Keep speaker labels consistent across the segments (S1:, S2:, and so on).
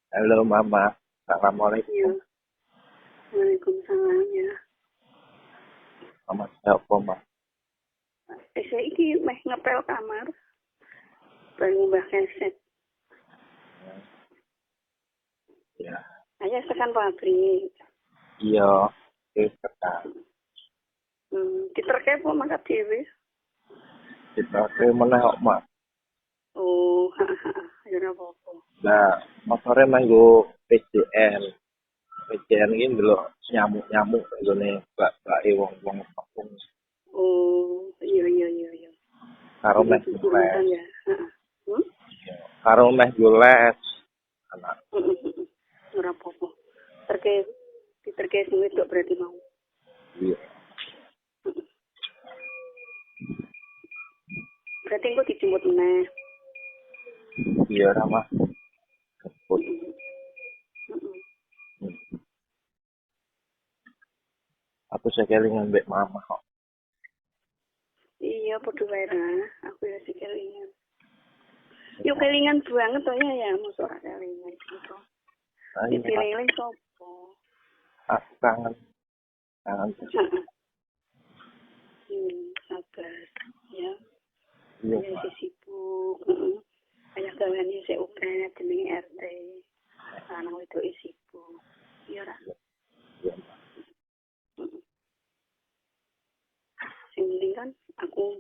S1: Halo Mama,
S2: Iya,
S1: Assalamualaikum.
S2: waalaikumsalam ya.
S1: Mama siapa Mas?
S2: Saya iki meh ngepel kamar, baru ngubah keset.
S1: Ya,
S2: Ayah tekan pabrik.
S1: iya, sekarang
S2: Diterke apa mangkat dhewe?
S1: kita ke mana kok Mas?
S2: Oh, ya ora apa-apa.
S1: Nah, motornya manggo PJN. PJN ini dulu nyamuk-nyamuk ini bak wong-wong kampung.
S2: Oh, iya.
S1: Karo meh
S2: Cukurutan
S1: gules.
S2: ya. Hmm?
S1: Karo meh gules. Anak,
S2: Ora apa-apa. Diterke sing wedok berarti mau.
S1: iya.
S2: Berarti engko dijemput meneh.
S1: Iya, Mas. Kebut. Aku sekelingan mbek Mama kok.
S2: Iya, padha wae ra. Aku ya sik kelingan. Yo kelingan banget to ya, mosok ora kelingan gitu.
S1: Ayo,
S2: Dipilih sopo?
S1: aku kangen. Kangen.
S2: Sabar ya.
S1: Iya,
S2: Ayah
S1: Mas.
S2: si sibuk. Ayah gaweane sik uket jenenge RT. Anak itu sibuk. Iya ra.
S1: Iya, Mas.
S2: Sing penting kan aku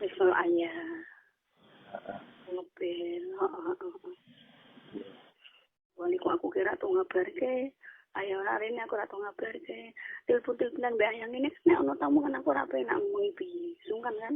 S2: wis karo ayah. Ngepel. Wali kok aku kira tuh ngabarke. Ayo hari ini aku ratu ngabarke. Telepon-teleponan mbak ayang ini nek ono tamu kan aku ora penak ngomongi piye. Sungkan kan?